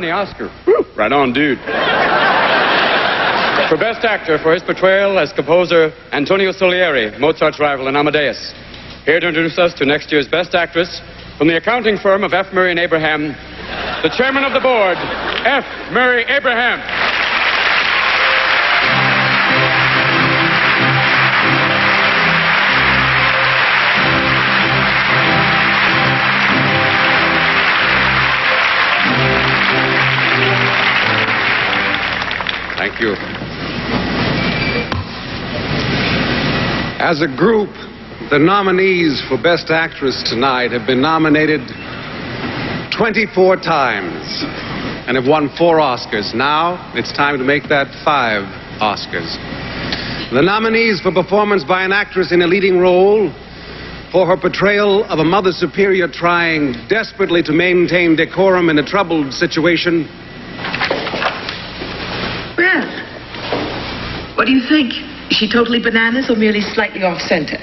The Oscar. Woo, right on, dude. For Best Actor for his portrayal as composer Antonio Salieri, Mozart's rival in Amadeus. Here to introduce us to next year's Best Actress, from the accounting firm of F. Murray and Abraham, the chairman of the board, F. Murray Abraham. Thank you. As a group, the nominees for Best Actress tonight have been nominated 24 times and have won 4 Oscars. Now, it's time to make that 5 Oscars. The nominees for performance by an actress in a leading role for her portrayal of a mother superior trying desperately to maintain decorum in a troubled situation. Well, what do you think? Is she totally bananas or merely slightly off-center?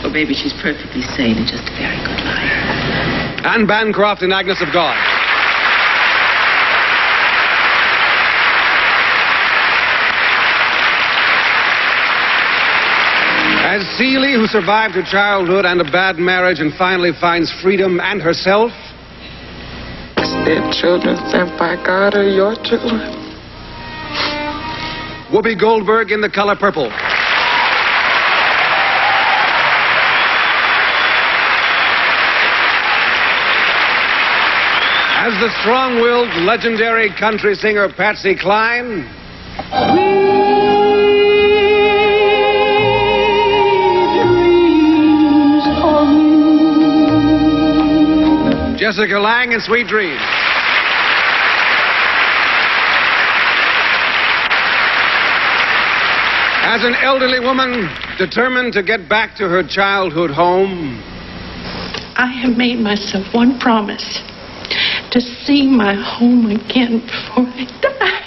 Or maybe she's perfectly sane and just a very good liar. Anne Bancroft in Agnes of God. As Celie, who survived her childhood and a bad marriage and finally finds freedom and herself. Their children sent by God are your children. Whoopi Goldberg in The Color Purple. As the strong-willed, legendary country singer Patsy Cline. Jessica Lange in Sweet Dreams. As an elderly woman determined to get back to her childhood home. I have made myself one promise. To see my home again before I die.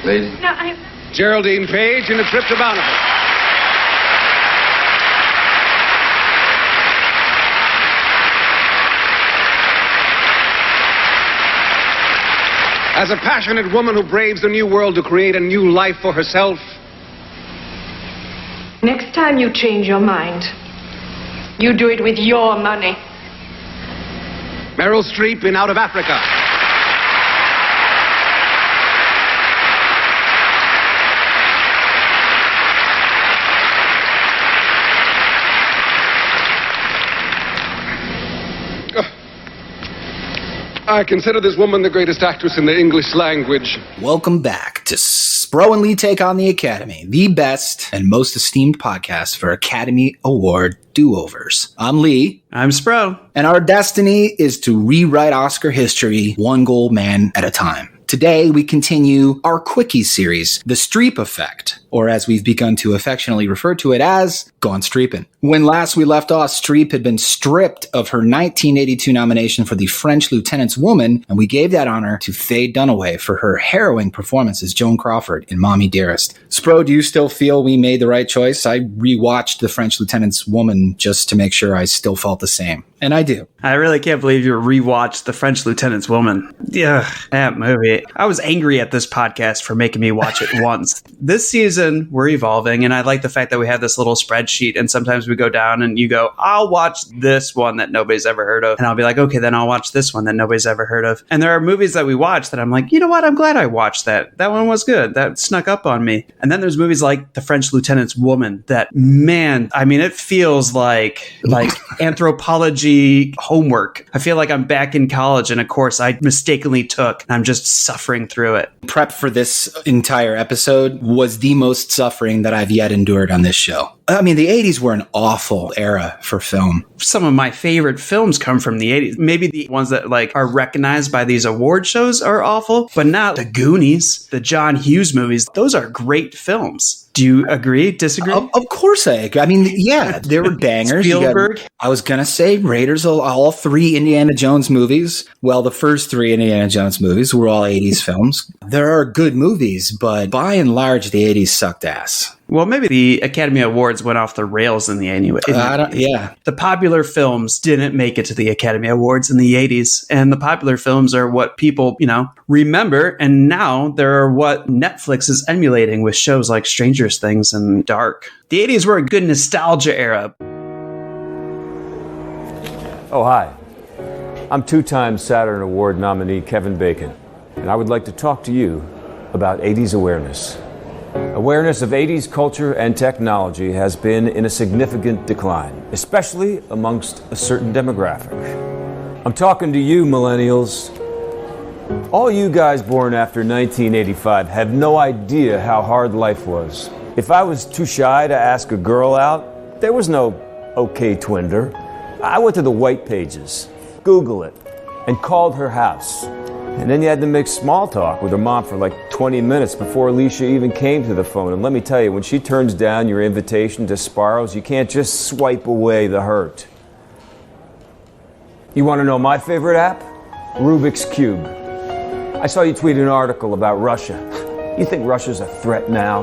Lady. No, Geraldine Page in A Trip to Bountiful. As a passionate woman who braves the new world to create a new life for herself. Next time you change your mind, you do it with your money. Meryl Streep in Out of Africa. I consider this woman the greatest actress in the English language. Welcome back to Spro and Lee Take on the Academy, the best and most esteemed podcast for Academy Award do-overs. I'm Lee. I'm Spro. And our destiny is to rewrite Oscar history one gold man at a time. Today, we continue our quickie series, The Streep Effect, or as we've begun to affectionately refer to it as, Gone Streepin'. When last we left off, Streep had been stripped of her 1982 nomination for the French Lieutenant's Woman, and we gave that honor to Faye Dunaway for her harrowing performance as Joan Crawford in Mommy Dearest. Spro, do you still feel we made the right choice? I rewatched the French Lieutenant's Woman just to make sure I still felt the same. And I do. I really can't believe you rewatched The French Lieutenant's Woman. Yeah, that movie. I was angry at this podcast for making me watch it once. This season, we're evolving, and I like the fact that we have this little spreadsheet, and sometimes we go down and you go, I'll watch this one that nobody's ever heard of. And I'll be like, okay, then I'll watch this one that nobody's ever heard of. And there are movies that we watch that I'm like, you know what? I'm glad I watched that. That one was good. That snuck up on me. And then there's movies like The French Lieutenant's Woman that, man, I mean, it feels like anthropology homework. I feel like I'm back in college in a course I mistakenly took, and I'm just suffering through it. Prep for this entire episode was the most suffering that I've yet endured on this show. I mean, the 80s were an awful era for film. Some of my favorite films come from the 80s. Maybe the ones that are recognized by these award shows are awful, but not The Goonies, the John Hughes movies. Those are great films. Do you agree? Disagree? Of course I agree. I mean, yeah, there were bangers. Spielberg. I was going to say Raiders, all three Indiana Jones movies. Well, the first three Indiana Jones movies were all 80s films. There are good movies, but by and large, the 80s sucked ass. Well, maybe the Academy Awards went off the rails in the annual. Yeah. The popular films didn't make it to the Academy Awards in the 80s, and the popular films are what people, remember, and now they're what Netflix is emulating with shows like Stranger Things and Dark. The 80s were a good nostalgia era. Oh, hi. I'm two-time Saturn Award nominee Kevin Bacon, and I would like to talk to you about 80s awareness. Awareness of 80s culture and technology has been in a significant decline, especially amongst a certain demographic. I'm talking to you, millennials. All you guys born after 1985 have no idea how hard life was. If I was too shy to ask a girl out, there was no OK Twinder. I went to the white pages, Google it, and called her house. And then you had to make small talk with her mom for like 20 minutes before Alicia even came to the phone. And let me tell you, when she turns down your invitation to Sparrow's, you can't just swipe away the hurt. You want to know my favorite app? Rubik's Cube. I saw you tweet an article about Russia. You think Russia's a threat now?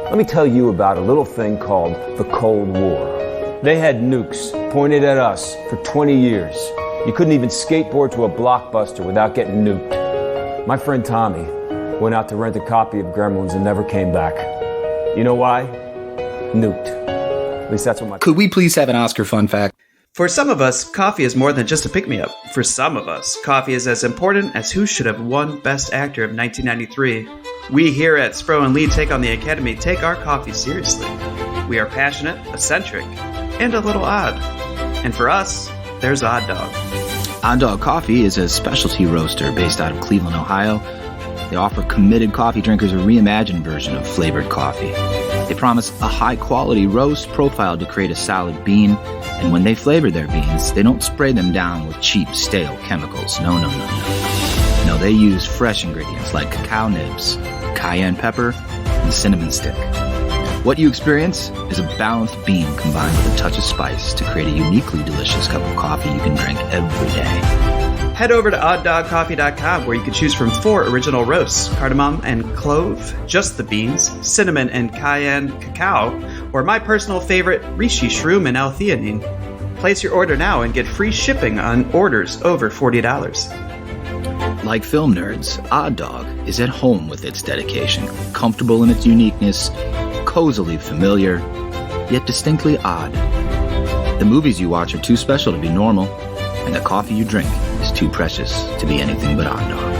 Let me tell you about a little thing called the Cold War. They had nukes pointed at us for 20 years. You couldn't even skateboard to a Blockbuster without getting nuked. My friend Tommy went out to rent a copy of Gremlins and never came back. You know why? Nuked. At least that's what my... Could we please have an Oscar fun fact? For some of us, coffee is more than just a pick-me-up. For some of us, coffee is as important as who should have won Best Actor of 1993. We here at Spro and Lee Take on the Academy take our coffee seriously. We are passionate, eccentric, and a little odd. And for us, there's Odd Dog. Odd Dog Coffee is a specialty roaster based out of Cleveland, Ohio. They offer committed coffee drinkers a reimagined version of flavored coffee. They promise a high-quality roast profiled to create a solid bean, and when they flavor their beans, they don't spray them down with cheap, stale chemicals. No. No, they use fresh ingredients like cacao nibs, cayenne pepper, and cinnamon stick. What you experience is a balanced bean combined with a touch of spice to create a uniquely delicious cup of coffee you can drink every day. Head over to odddogcoffee.com where you can choose from 4 original roasts, cardamom and clove, just the beans, cinnamon and cayenne cacao, or my personal favorite, reishi shroom and L-theanine. Place your order now and get free shipping on orders over $40. Like film nerds, Odd Dog is at home with its dedication, comfortable in its uniqueness, cozily familiar, yet distinctly odd. The movies you watch are too special to be normal, and the coffee you drink is too precious to be anything but Odd Dog.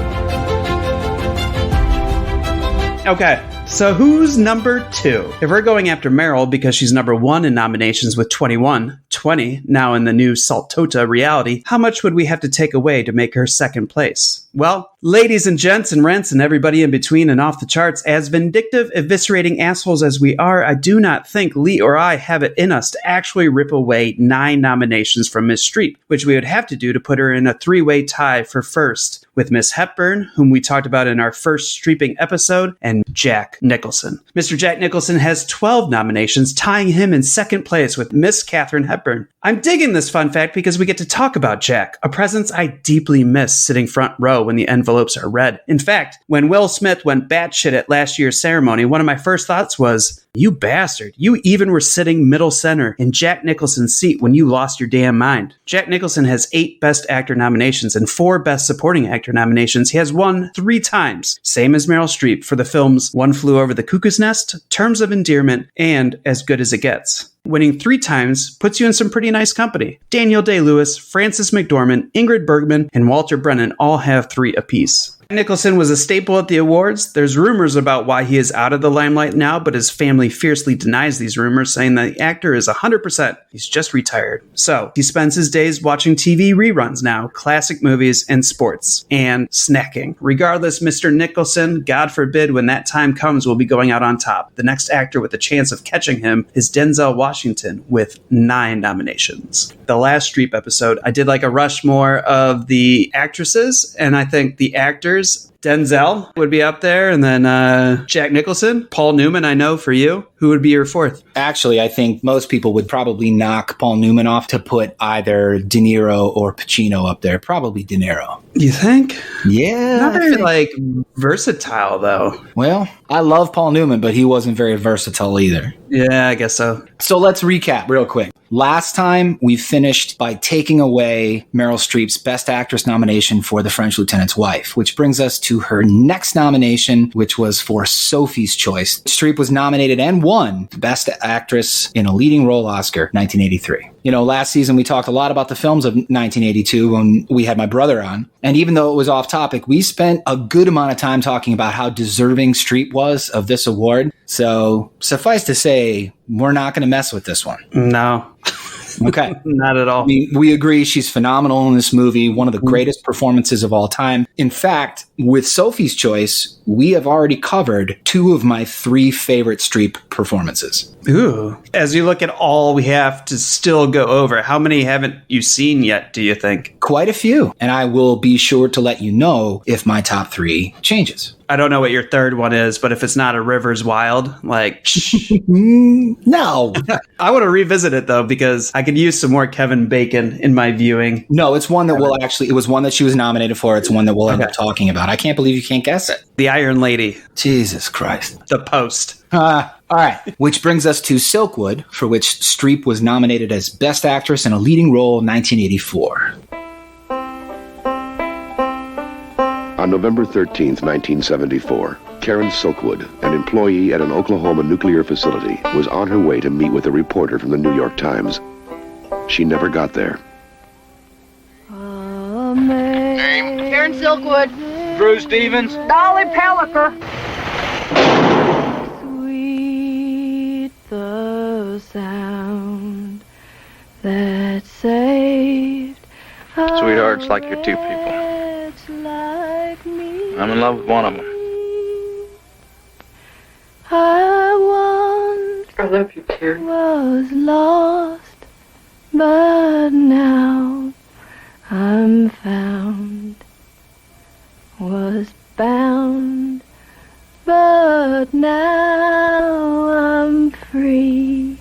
Okay, so who's number 2? If we're going after Meryl because she's number 1 in nominations with 21, 20 now in the new Saltota reality, how much would we have to take away to make her second place? Well, ladies and gents and rents and everybody in between and off the charts, as vindictive, eviscerating assholes as we are, I do not think Lee or I have it in us to actually rip away 9 nominations from Miss Streep, which we would have to do to put her in a 3-way tie for first with Miss Hepburn, whom we talked about in our first Streeping episode, and Jack Nicholson. Mr. Jack Nicholson has 12 nominations, tying him in second place with Miss Katharine Hepburn. I'm digging this fun fact because we get to talk about Jack, a presence I deeply miss sitting front row when the envelopes are read. In fact, when Will Smith went batshit at last year's ceremony, one of my first thoughts was, you bastard, you even were sitting middle center in Jack Nicholson's seat when you lost your damn mind. Jack Nicholson has 8 Best Actor nominations and 4 Best Supporting Actor nominations. He has won 3 times, same as Meryl Streep, for the films One Flew Over the Cuckoo's Nest, Terms of Endearment, and As Good as It Gets. Winning 3 times puts you in some pretty nice company. Daniel Day-Lewis, Frances McDormand, Ingrid Bergman, and Walter Brennan all have 3 apiece. Nicholson was a staple at the awards. There's rumors about why he is out of the limelight now, but his family fiercely denies these rumors, saying that the actor is 100%. He's just retired. So he spends his days watching TV reruns now, classic movies and sports, and snacking. Regardless, Mr. Nicholson, God forbid when that time comes, will be going out on top. The next actor with a chance of catching him is Denzel Washington with 9 nominations. The last Streep episode, I did like a Rushmore of the actresses, and I think the actors Denzel would be up there, and then Jack Nicholson, Paul Newman. I know for you, who would be your fourth? Actually, I think most people would probably knock Paul Newman off to put either De Niro or Pacino up there. Probably De Niro. You think? Yeah. Not very like versatile though. Well, I love Paul Newman, but he wasn't very versatile either. Yeah, I guess so. So let's recap real quick. Last time we finished by taking away Meryl Streep's Best Actress nomination for The French Lieutenant's Wife, which brings us to her next nomination, which was for Sophie's Choice. Streep was nominated and won the Best Actress in a Leading Role Oscar, 1983. You know, last season we talked a lot about the films of 1982 when we had my brother on. And even though it was off topic, we spent a good amount of time talking about how deserving Streep was of this award. So suffice to say, we're not going to mess with this one. No. Okay. Not at all. We agree she's phenomenal in this movie, one of the greatest performances of all time. In fact, with Sophie's Choice, we have already covered 2 of my 3 favorite Streep performances. Ooh. As you look at all we have to still go over, how many haven't you seen yet, do you think? Quite a few. And I will be sure to let you know if my top 3 changes. I don't know what your third one is, but if it's not A River's Wild, like... No. I want to revisit it, though, because I could use some more Kevin Bacon in my viewing. No, it's one that will actually... It was one that she was nominated for. It's one that we'll end up talking about. I can't believe you can't guess it. The Iron Lady. Jesus Christ. The Post. All right. Which brings us to Silkwood, for which Streep was nominated as Best Actress in a Leading Role in 1984. On November 13th, 1974, Karen Silkwood, an employee at an Oklahoma nuclear facility, was on her way to meet with a reporter from the New York Times. She never got there. Name? Karen Silkwood. Drew Stevens. Dolly Pellicker. Sweet the sound that saved. Sweethearts like your 2 people. I'm in love with one of them. I love you, Karen. Was lost, but now I'm found. Was bound, but now I'm free.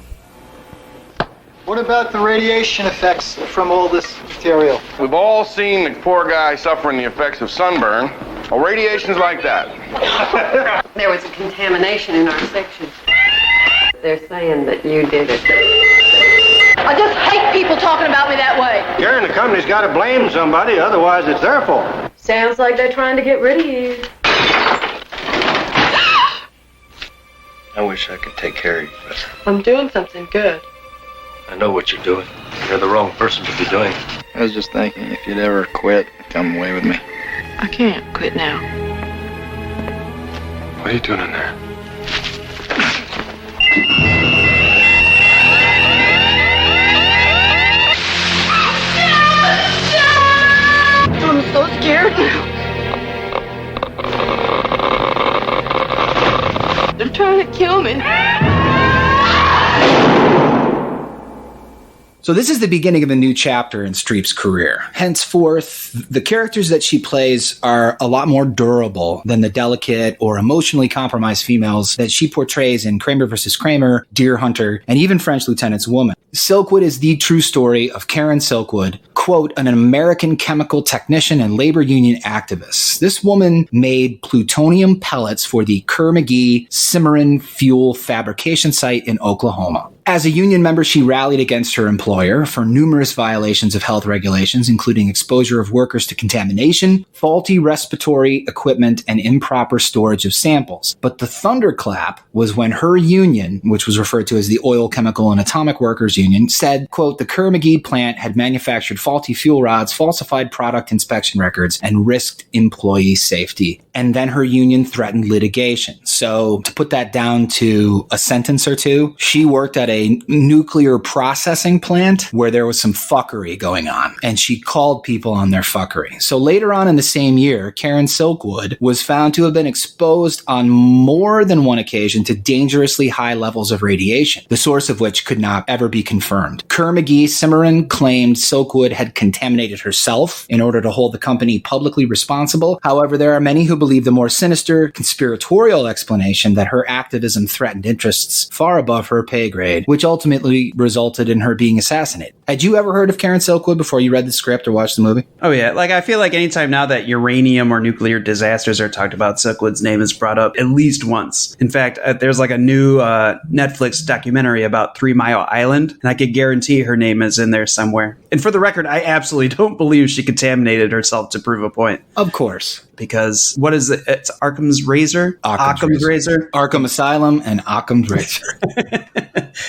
What about the radiation effects from all this material? We've all seen the poor guy suffering the effects of sunburn. Well, radiation's like that. There was a contamination in our section. They're saying that you did it. I just hate people talking about me that way. Karen, the company's got to blame somebody, otherwise it's their fault. Sounds like they're trying to get rid of you. I wish I could take care of you better. I'm doing something good. I know what you're doing. You're the wrong person to be doing it. I was just thinking, if you'd ever quit, come away with me. I can't quit now. What are you doing in there? I'm so scared now. They're trying to kill me. So this is the beginning of a new chapter in Streep's career. Henceforth, the characters that she plays are a lot more durable than the delicate or emotionally compromised females that she portrays in Kramer vs. Kramer, Deer Hunter, and even French Lieutenant's Woman. Silkwood is the true story of Karen Silkwood, quote, an American chemical technician and labor union activist. This woman made plutonium pellets for the Kerr-McGee Cimarron fuel fabrication site in Oklahoma. As a union member, she rallied against her employer for numerous violations of health regulations, including exposure of workers to contamination, faulty respiratory equipment, and improper storage of samples. But the thunderclap was when her union, which was referred to as the Oil, Chemical, and Atomic Workers Union, said, quote, the Kerr-McGee plant had manufactured faulty fuel rods, falsified product inspection records, and risked employee safety. And then her union threatened litigation. So to put that down to a sentence or two, she worked at a nuclear processing plant where there was some fuckery going on, and she called people on their fuckery. So later on in the same year, Karen Silkwood was found to have been exposed on more than one occasion to dangerously high levels of radiation, the source of which could not ever be confirmed. Kerr McGee Cimarron claimed Silkwood had contaminated herself in order to hold the company publicly responsible. However, there are many who believe the more sinister, conspiratorial explanation that her activism threatened interests far above her pay grade, which ultimately resulted in her being assassinated. Had you ever heard of Karen Silkwood before you read the script or watched the movie? Oh, yeah. Like, I feel like anytime now that uranium or nuclear disasters are talked about, Silkwood's name is brought up at least once. In fact, there's like a new Netflix documentary about 3 Mile Island, and I could guarantee her name is in there somewhere. And for the record, I absolutely don't believe she contaminated herself to prove a point. Of course. Because, what is it? It's Occam's Razor? Occam's Razor? Arkham Asylum and Occam's Razor.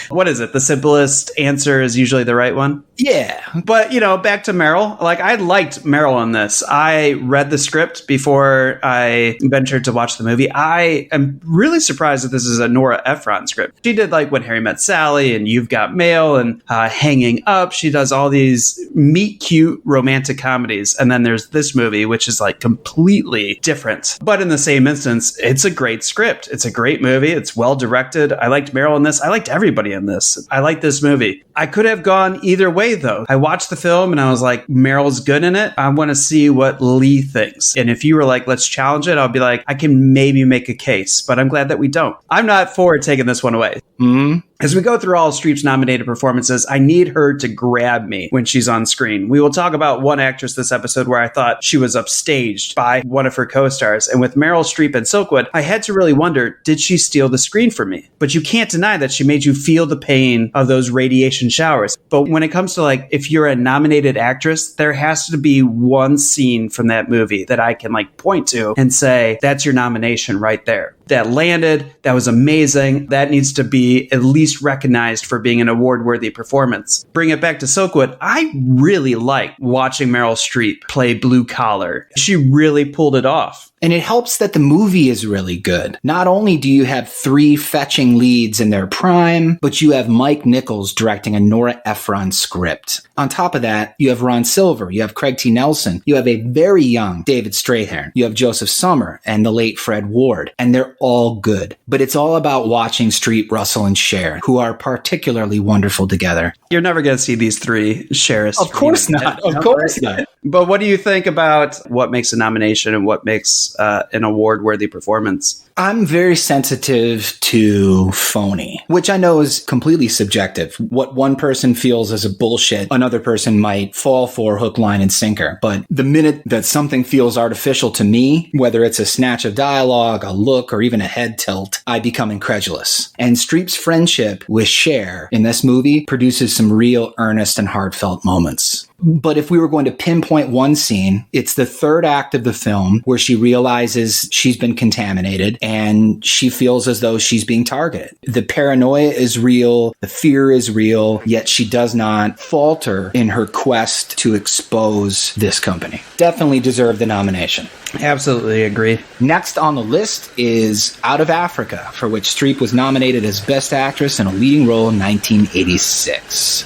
What is it? The simplest answer is usually the right one? Yeah. But, you know, back to Meryl. Like, I liked Meryl on this. I read the script before I ventured to watch the movie. I am really surprised that this is a Nora Ephron script. She did, like, When Harry Met Sally and You've Got Mail and Hanging Up. She does all these meet-cute romantic comedies. And then there's this movie, which is, like, completely different. But in the same instance, it's a great script. It's a great movie. It's well-directed. I liked Meryl in this. I liked everybody in this. I like this movie. I could have gone either way, though. I watched the film and I was like, Meryl's good in it. I want to see what Lee thinks. And if you were like, let's challenge it, I'll be like, I can maybe make a case, but I'm glad that we don't. I'm not for taking this one away. Mm-hmm. As we go through all of Streep's nominated performances, I need her to grab me when she's on screen. We will talk about one actress this episode where I thought she was upstaged by one of her co-stars. And with Meryl Streep and Silkwood, I had to really wonder, did she steal the screen from me? But you can't deny that she made you feel the pain of those radiation showers. But when it comes to, like, if you're a nominated actress, there has to be one scene from that movie that I can, like, point to and say, that's your nomination right there. That landed. That was amazing. That needs to be at least recognized for being an award-worthy performance. Bring it back to Silkwood. I really liked watching Meryl Streep play blue collar. She really pulled it off. And it helps that the movie is really good. Not only do you have 3 fetching leads in their prime, but you have Mike Nichols directing a Nora Ephron script. On top of that, you have Ron Silver, you have Craig T. Nelson, you have a very young David Strathairn, you have Joseph Sommer and the late Fred Ward, and they're all good. But it's all about watching Streep, Russell, and Cher, who are particularly wonderful together. You're never going to see these 3 share a screen. Of course not. Of course not. But what do you think about what makes a nomination and what makes an award-worthy performance? I'm very sensitive to phony, which I know is completely subjective. What one person feels as a bullshit, another person might fall for hook, line, and sinker. But the minute that something feels artificial to me, whether it's a snatch of dialogue, a look, or even a head tilt, I become incredulous. And Streep's friendship with Cher in this movie produces some real earnest and heartfelt moments. But if we were going to pinpoint one scene, it's the third act of the film where she realizes she's been contaminated and she feels as though she's being targeted. The paranoia is real, the fear is real, yet she does not falter in her quest to expose this company. Definitely deserved the nomination. Absolutely agree. Next on the list is Out of Africa, for which Streep was nominated as Best Actress in a Leading Role in 1986.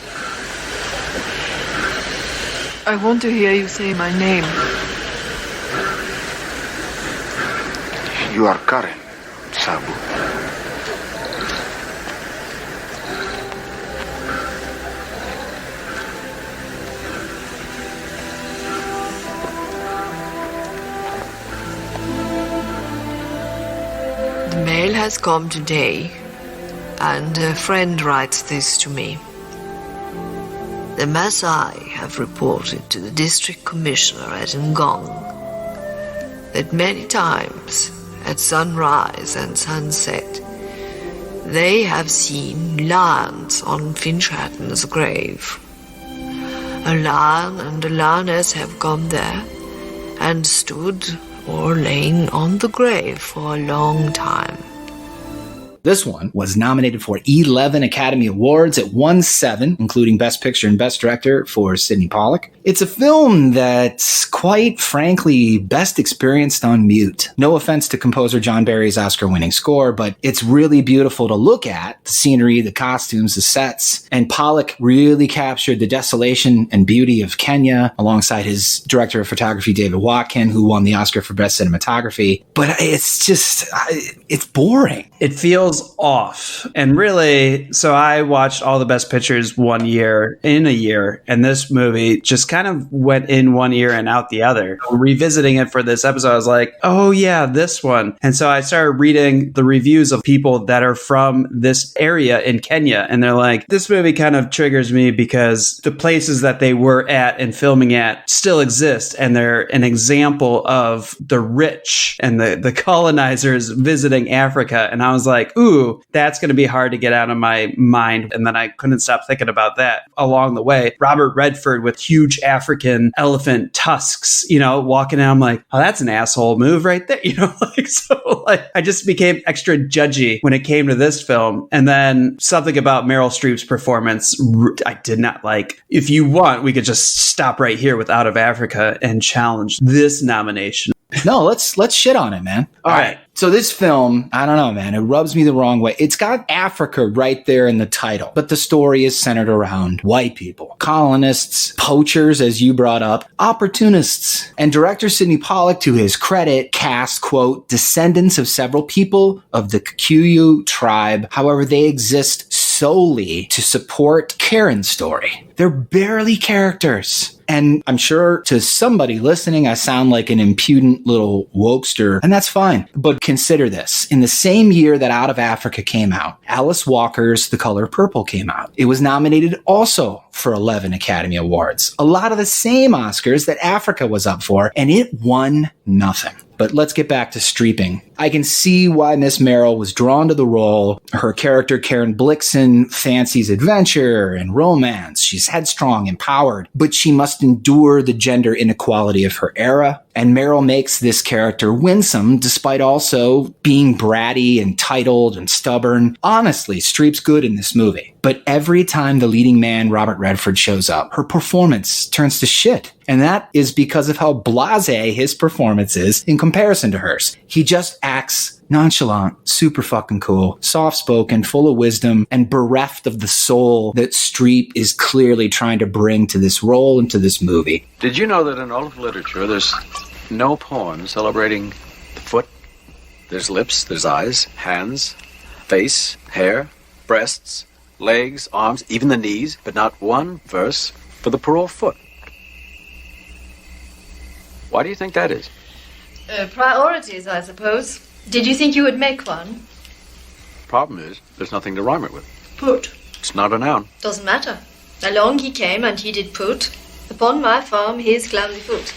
I want to hear you say my name. You are Karen, Sabu. The mail has come today, and a friend writes this to me. The Maasai have reported to the district commissioner at Ngong that many times at sunrise and sunset they have seen lions on Finchhatton's grave. A lion and a lioness have gone there and stood or lain on the grave for a long time. This one was nominated for 11 Academy Awards. It won 7, including Best Picture and Best Director for Sidney Pollack. It's a film that's quite frankly best experienced on mute. No offense to composer John Barry's Oscar-winning score, but it's really beautiful to look at. The scenery, the costumes, the sets, and Pollack really captured the desolation and beauty of Kenya alongside his director of photography, David Watkin, who won the Oscar for Best Cinematography. But it's just, it's boring. It feels off. And really, so I watched all the Best Pictures in a year, and this movie just kind of went in one ear and out the other. Revisiting it for this episode, I was like, oh yeah, this one. And so I started reading the reviews of people that are from this area in Kenya, and they're like, this movie kind of triggers me because the places that they were at and filming at still exist, and they're an example of the rich and the colonizers visiting Africa. And I was like, ooh, that's going to be hard to get out of my mind. And then I couldn't stop thinking about that along the way. Robert Redford with huge African elephant tusks, walking out. I'm like, oh, that's an asshole move right there. I just became extra judgy when it came to this film. And then something about Meryl Streep's performance I did not like. If you want, we could just stop right here with Out of Africa and challenge this nomination. No, let's shit on it, man. All right. So this film, I don't know, man, it rubs me the wrong way. It's got Africa right there in the title, but the story is centered around white people, colonists, poachers, as you brought up, opportunists. And director Sidney Pollack, to his credit, cast, quote, descendants of several people of the Kikuyu tribe. However, they exist solely to support Karen's story. They're barely characters. And I'm sure to somebody listening, I sound like an impudent little wokester, and that's fine. But consider this. In the same year that Out of Africa came out, Alice Walker's The Color Purple came out. It was nominated also for 11 Academy Awards. A lot of the same Oscars that Africa was up for, and it won nothing. But let's get back to Streeping. I can see why Miss Meryl was drawn to the role. Her character, Karen Blixen, fancies adventure and romance. She's headstrong, empowered, but she must endure the gender inequality of her era. And Meryl makes this character winsome, despite also being bratty, entitled, and stubborn. Honestly, Streep's good in this movie. But every time the leading man, Robert Redford, shows up, her performance turns to shit. And that is because of how blasé his performance is in comparison to hers. He just acts nonchalant, super fucking cool, soft-spoken, full of wisdom, and bereft of the soul that Streep is clearly trying to bring to this role and to this movie. Did you know that in all of literature, there's no poem celebrating the foot? There's lips, there's eyes, hands, face, hair, breasts, legs, arms, even the knees, but not one verse for the poor old foot. Why do you think that is? Priorities, I suppose. Did you think you would make one? Problem is, there's nothing to rhyme it with. Put. It's not a noun. Doesn't matter. Along he came and he did put upon my farm his clumsy foot.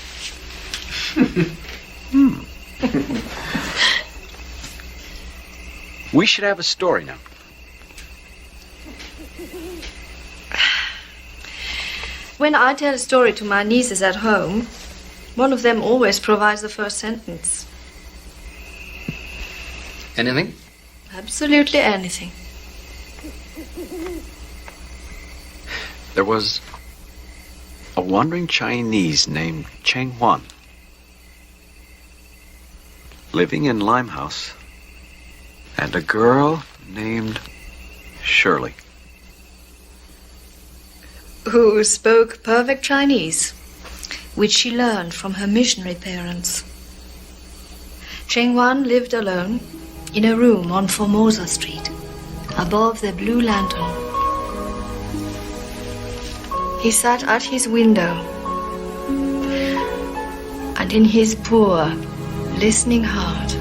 We should have a story now. When I tell a story to my nieces at home, one of them always provides the first sentence. Anything? Absolutely anything. There was a wandering Chinese named Cheng Huan living in Limehouse, and a girl named Shirley who spoke perfect Chinese, which she learned from her missionary parents. Cheng Huan lived alone in a room on Formosa Street, above the Blue Lantern. He sat at his window, and in his poor, listening heart,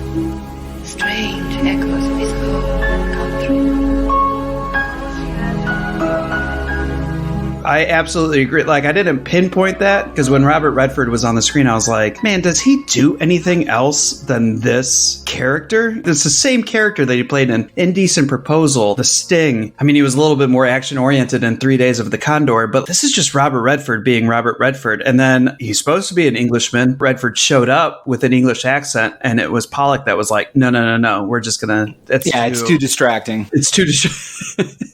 strange echoes of his own country. I absolutely agree. Like, I didn't pinpoint that because when Robert Redford was on the screen, I was like, man, does he do anything else than this character? It's the same character that he played in Indecent Proposal, The Sting. I mean, he was a little bit more action-oriented in 3 Days of the Condor, but this is just Robert Redford being Robert Redford. And then he's supposed to be an Englishman. Redford showed up with an English accent, and it was Pollock that was like, no, we're just gonna... It's too distracting. It's too distracting.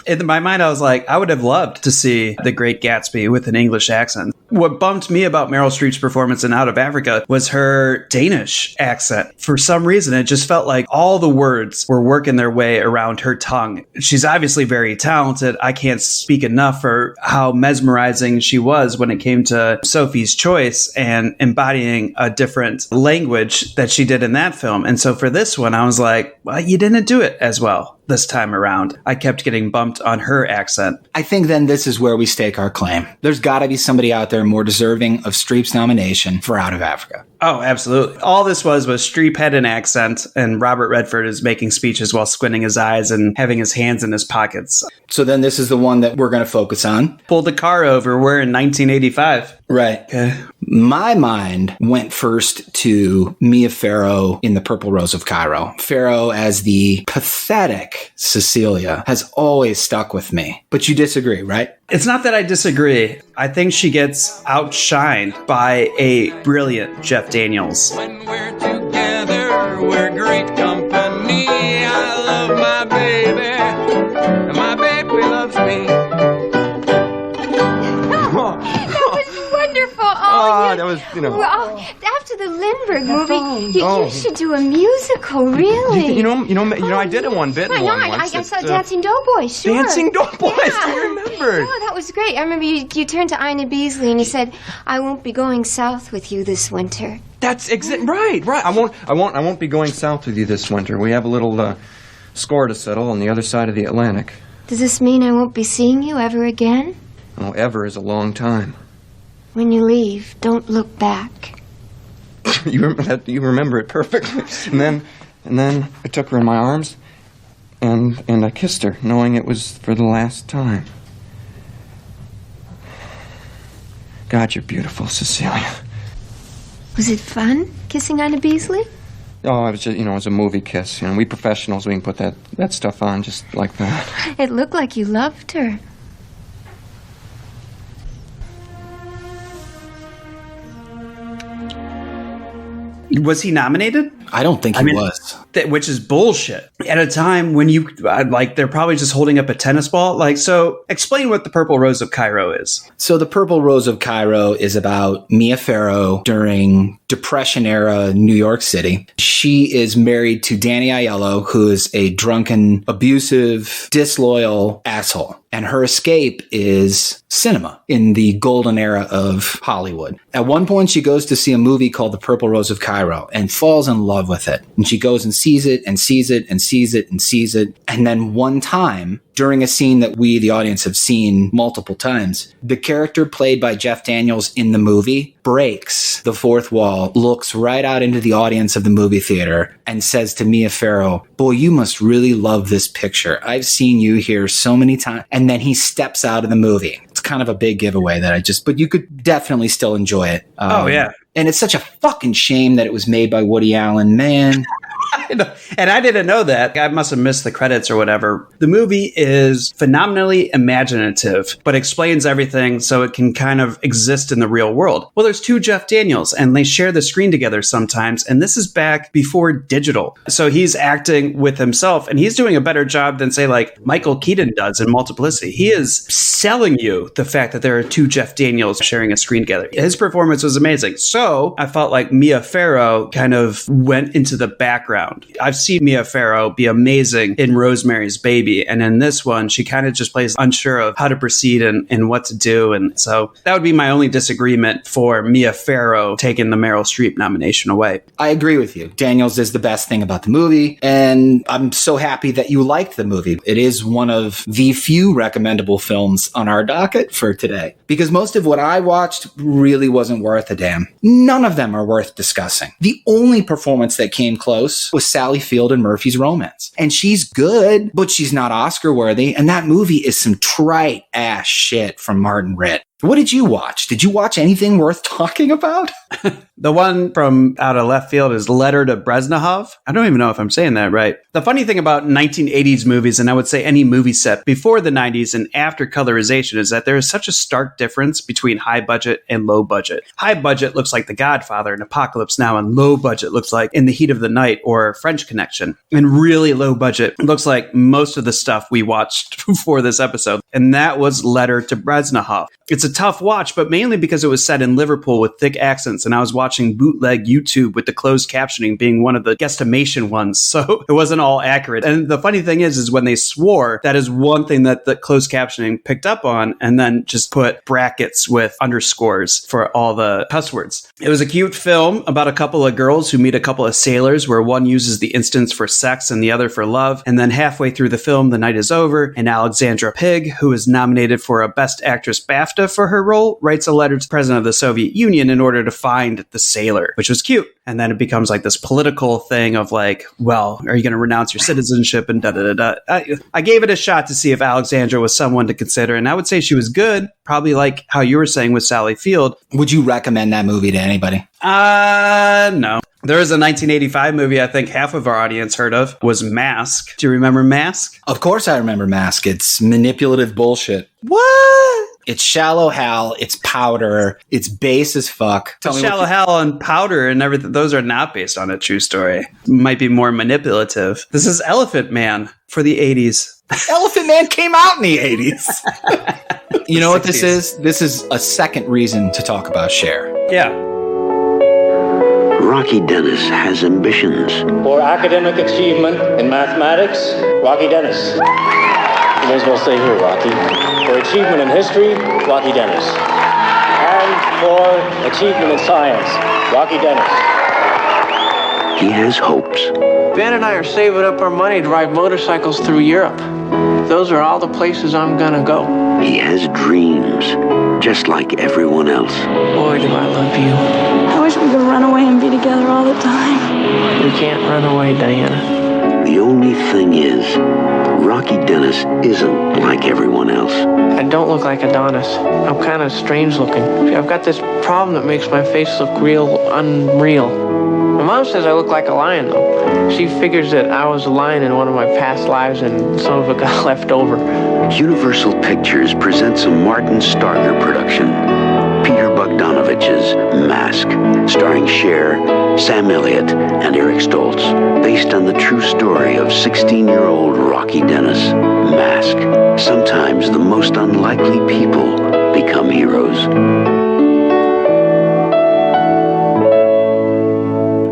In my mind, I was like, I would have loved to see The Great Gatsby with an English accent. What bumped me about Meryl Streep's performance in Out of Africa was her Danish accent. For some reason, it just felt like all the words were working their way around her tongue. She's obviously very talented. I can't speak enough for how mesmerizing she was when it came to Sophie's Choice and embodying a different language that she did in that film. And so for this one, I was like, well, you didn't do it as well this time around. I kept getting bumped on her accent. I think then this is where we stake our claim. There's got to be somebody out there more deserving of Streep's nomination for Out of Africa. Oh, absolutely. All this was Streep had an accent and Robert Redford is making speeches while squinting his eyes and having his hands in his pockets. So then this is the one that we're going to focus on. Pulled the car over. We're in 1985. Right. Okay. My mind went first to Mia Farrow in The Purple Rose of Cairo. Farrow as the pathetic Cecilia has always stuck with me. But you disagree, right? It's not that I disagree. I think she gets outshined by a brilliant Jeff Daniels. When we're together, we're great company. I love my baby, and my baby loves me. Wonderful. That was, Well, after the Lindbergh movie, you should do a musical, really. I did it one bit. I know. I saw Dancing Doughboys. Sure. Dancing Doughboys. Yeah. You remembered? Oh, that was great. I remember you turned to Ina Beasley and you said, "I won't be going south with you this winter." That's right. I won't be going south with you this winter. We have a little score to settle on the other side of the Atlantic. Does this mean I won't be seeing you ever again? Oh, ever is a long time. When you leave, don't look back. You remember it perfectly. And then I took her in my arms, and I kissed her, knowing it was for the last time. God, you're beautiful, Cecilia. Was it fun, kissing Ina Beasley? Oh, it was just, it was a movie kiss. We professionals, we can put that stuff on just like that. It looked like you loved her. Was he nominated? I don't think he was. Which is bullshit. At a time when they're probably just holding up a tennis ball. So explain what The Purple Rose of Cairo is. So The Purple Rose of Cairo is about Mia Farrow during Depression era New York City. She is married to Danny Aiello, who is a drunken, abusive, disloyal asshole. And her escape is cinema in the golden era of Hollywood. At one point, she goes to see a movie called The Purple Rose of Cairo and falls in love with it. And she goes and sees it and sees it and sees it and sees it. And then one time, during a scene that we, the audience, have seen multiple times, the character played by Jeff Daniels in the movie breaks the fourth wall, looks right out into the audience of the movie theater, and says to Mia Farrow, "Boy, you must really love this picture. I've seen you here so many times." And then he steps out of the movie. It's kind of a big giveaway but you could definitely still enjoy it. Oh, yeah. And it's such a fucking shame that it was made by Woody Allen, man. And I didn't know that. I must have missed the credits or whatever. The movie is phenomenally imaginative, but explains everything so it can kind of exist in the real world. Well, there's two Jeff Daniels, and they share the screen together sometimes, and this is back before digital. So he's acting with himself, and he's doing a better job than, say, like Michael Keaton does in Multiplicity. He is selling you the fact that there are two Jeff Daniels sharing a screen together. His performance was amazing. So I felt like Mia Farrow kind of went into the background. I've seen Mia Farrow be amazing in Rosemary's Baby, and in this one, she kind of just plays unsure of how to proceed and what to do. And so that would be my only disagreement for Mia Farrow taking the Meryl Streep nomination away. I agree with you. Daniels is the best thing about the movie, and I'm so happy that you liked the movie. It is one of the few recommendable films on our docket for today, because most of what I watched really wasn't worth a damn. None of them are worth discussing. The only performance that came close was Sally Field and Murphy's romance. And she's good, but she's not Oscar worthy. And that movie is some trite ass shit from Martin Ritt. What did you watch? Did you watch anything worth talking about? The one from out of left field is Letter to Brezhnev. I don't even know if I'm saying that right. The funny thing about 1980s movies, and I would say any movie set before the 90s and after colorization, is that there is such a stark difference between high budget and low budget. High budget looks like The Godfather and Apocalypse Now, and low budget looks like In the Heat of the Night or French Connection. And really low budget looks like most of the stuff we watched for this episode. And that was Letter to Brezhnev. It's a tough watch, but mainly because it was set in Liverpool with thick accents, and I was watching bootleg YouTube with the closed captioning being one of the guesstimation ones, so it wasn't all accurate. And the funny thing is when they swore, that is one thing that the closed captioning picked up on, and then just put brackets with underscores for all the cuss words. It was a cute film about a couple of girls who meet a couple of sailors, where one uses the instance for sex and the other for love, and then halfway through the film, the night is over, and Alexandra Pig, who is nominated for a Best Actress BAFTA for her role, writes a letter to the president of the Soviet Union in order to find the sailor, which was cute. And then it becomes like this political thing of like, well, are you going to renounce your citizenship and da-da-da-da. I gave it a shot to see if Alexandra was someone to consider, and I would say she was good, probably like how you were saying with Sally Field. Would you recommend that movie to anybody? No. There was a 1985 movie I think half of our audience heard of, was Mask. Do you remember Mask? Of course I remember Mask. It's manipulative bullshit. What? It's Shallow Hal, it's Powder, it's base as fuck. Shallow Hal and Powder and everything, those are not based on a true story. Might be more manipulative. This is Elephant Man for the 80s. Elephant Man came out in the 80s. You know what this is? This is a second reason to talk about Cher. Yeah. Rocky Dennis has ambitions. For academic achievement in mathematics, Rocky Dennis. You may as well stay here, Rocky. For achievement in history, Rocky Dennis. And for achievement in science, Rocky Dennis. He has hopes. Ben and I are saving up our money to ride motorcycles through Europe. Those are all the places I'm gonna go. He has dreams, just like everyone else. Boy, do I love you. I wish we could run away and be together all the time. We can't run away, Diana. The only thing is, Rocky Dennis isn't like everyone else. I don't look like Adonis. I'm kind of strange looking. I've got this problem that makes my face look real unreal. My mom says I look like a lion, though. She figures that I was a lion in one of my past lives and some of it got left over. Universal Pictures presents a Martin Starger production, Peter Bogdanovich's Mask, starring Cher, Sam Elliott, and Eric Stoltz, based on the true story of 16-year-old Rocky Dennis. Mask. Sometimes the most unlikely people become heroes.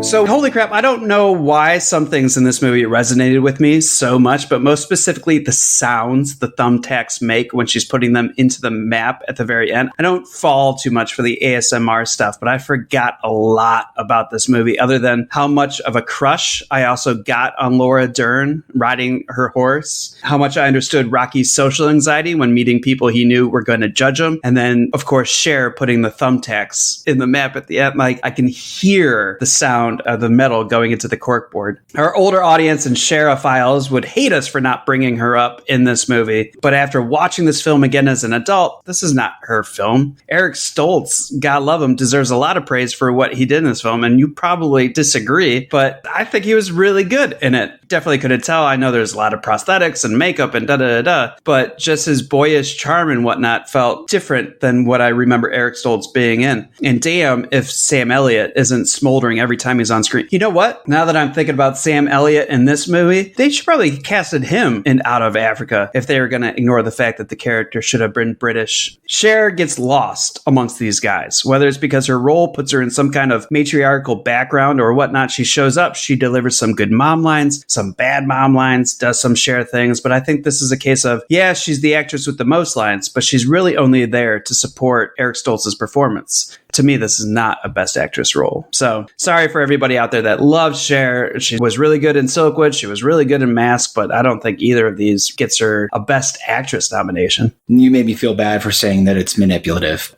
So, holy crap, I don't know why some things in this movie resonated with me so much, but most specifically the sounds the thumbtacks make when she's putting them into the map at the very end. I don't fall too much for the ASMR stuff, but I forgot a lot about this movie other than how much of a crush I also got on Laura Dern riding her horse, how much I understood Rocky's social anxiety when meeting people he knew were going to judge him, and then, of course, Cher putting the thumbtacks in the map at the end. Like, I can hear the sound of the metal going into the corkboard. Our older audience and Cher-ophiles would hate us for not bringing her up in this movie, but after watching this film again as an adult, this is not her film. Eric Stoltz, God love him, deserves a lot of praise for what he did in this film, and you probably disagree, but I think he was really good in it. Definitely couldn't tell. I know there's a lot of prosthetics and makeup and da-da-da-da, but just his boyish charm and whatnot felt different than what I remember Eric Stoltz being in. And damn if Sam Elliott isn't smoldering every time he's on screen. You know what? Now that I'm thinking about Sam Elliott in this movie, they should probably casted him in Out of Africa if they were going to ignore the fact that the character should have been British. Cher gets lost amongst these guys, whether it's because her role puts her in some kind of matriarchal background or whatnot. She shows up, she delivers some good mom lines, some bad mom lines, does some Cher things, but I think this is a case of, yeah, she's the actress with the most lines, but she's really only there to support Eric Stoltz's performance. To me, this is not a Best Actress role. So, sorry for everybody out there that loves Cher. She was really good in Silkwood. She was really good in Mask, but I don't think either of these gets her a Best Actress nomination. You made me feel bad for saying that it's manipulative.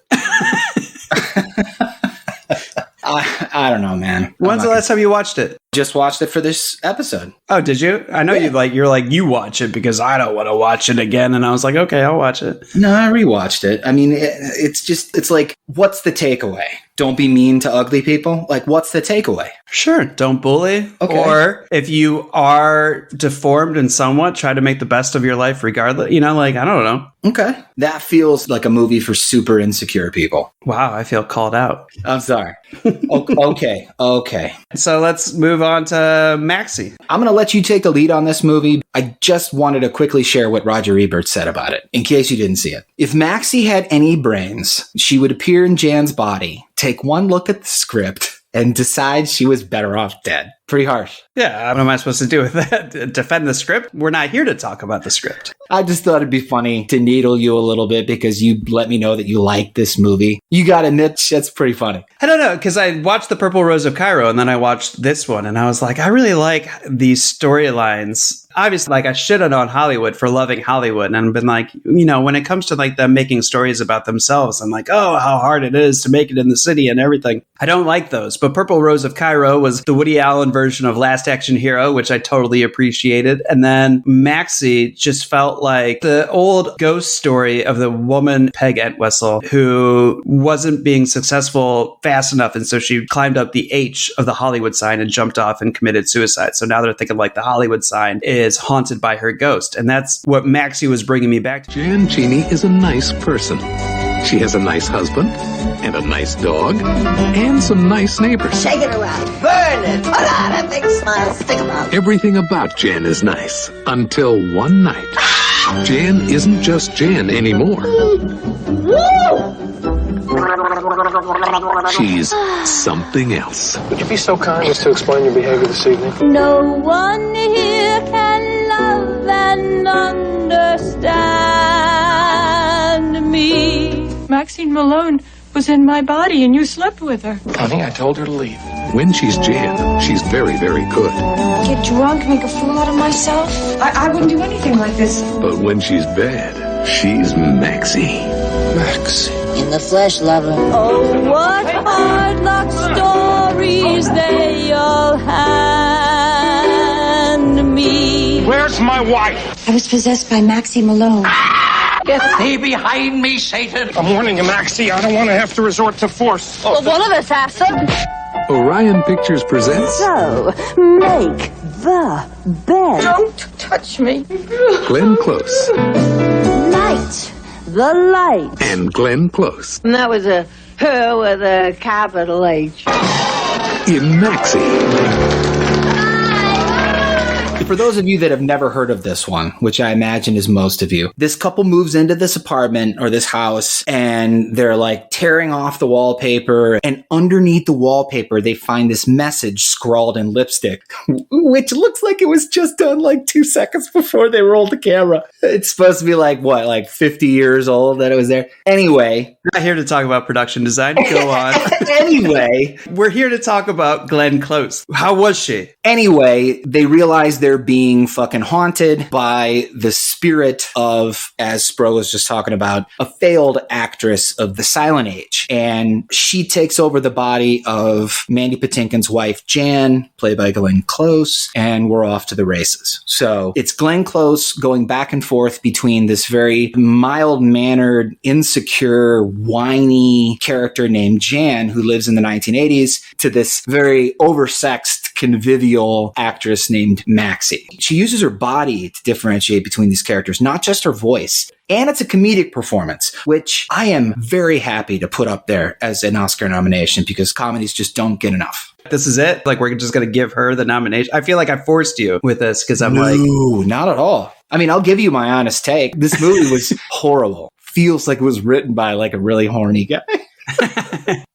I don't know, man. When's the last time you watched it? Just watched it for this episode. Oh, did you? I know you watch it because I don't want to watch it again. And I was like, okay, I'll watch it. No, I rewatched it. I mean, it's like, what's the takeaway? Don't be mean to ugly people. Like, what's the takeaway? Sure. Don't bully. Okay. Or if you are deformed and somewhat, try to make the best of your life regardless. I don't know. Okay. That feels like a movie for super insecure people. Wow. I feel called out. I'm sorry. Okay. So let's move on to Maxie. I'm going to let you take the lead on this movie. I just wanted to quickly share what Roger Ebert said about it, in case you didn't see it. If Maxie had any brains, she would appear in Jan's body, take one look at the script, and decide she was better off dead. Pretty harsh. Yeah, what am I supposed to do with that? Defend the script? We're not here to talk about the script. I just thought it'd be funny to needle you a little bit because you let me know that you like this movie. You got a niche. That's pretty funny. I don't know, because I watched The Purple Rose of Cairo and then I watched this one and I was like, I really like these storylines. Obviously, I shit on Hollywood for loving Hollywood and I've been like, when it comes to them making stories about themselves, I'm like, oh, how hard it is to make it in the city and everything. I don't like those. But Purple Rose of Cairo was the Woody Allen version of Last Action Hero, which I totally appreciated. And then Maxie just felt like the old ghost story of the woman, Peg Entwistle, who wasn't being successful fast enough. And so she climbed up the H of the Hollywood sign and jumped off and committed suicide. So now they're thinking the Hollywood sign is haunted by her ghost. And that's what Maxie was bringing me back to. Jan Cheney is a nice person. She has a nice husband and a nice dog and some nice neighbors. Shake it around, burn it, put on a big smile, stick 'em out. Everything about Jan is nice until one night. Jan isn't just Jan anymore. She's something else. Would you be so kind as to explain your behavior this evening? No one here can love and understand me. Maxine Malone was in my body and you slept with her. Honey, I told her to leave. When she's Jan, she's very, very good. Get drunk, make a fool out of myself? I wouldn't do anything like this. But when she's bad, she's Maxie. Max. In the flesh, lover. Oh, what hard luck stories they all hand me. Where's my wife? I was possessed by Maxie Malone. Get thee behind me, Satan. I'm warning you, Maxie. I don't want to have to resort to force. Well, one of us has to. Orion Pictures presents So, make the bed. Don't touch me. Glenn Close Light the light. and Glenn Close And that was a her with a capital H. in Maxie. For those of you that have never heard of this one, which I imagine is most of you, this couple moves into this apartment or this house and they're tearing off the wallpaper, and underneath the wallpaper, they find this message scrawled in lipstick, which looks like it was just done 2 seconds before they rolled the camera. It's supposed to be 50 years old that it was there. Anyway. We're not here to talk about production design. Go on. Anyway. We're here to talk about Glenn Close. How was she? Anyway, they realize they're being fucking haunted by the spirit of, as Spro was just talking about, a failed actress of the silent age. And she takes over the body of Mandy Patinkin's wife, Jan, played by Glenn Close, and we're off to the races. So it's Glenn Close going back and forth between this very mild-mannered, insecure, whiny character named Jan, who lives in the 1980s, to this very oversexed, convivial actress named Maxie. She uses her body to differentiate between these characters, not just her voice. And it's a comedic performance, which I am very happy to put up there as an Oscar nomination because comedies just don't get enough. This is it? We're just going to give her the nomination? I feel like I forced you with this because I'm No, not at all. I mean, I'll give you my honest take. This movie was horrible. Feels like it was written by a really horny guy.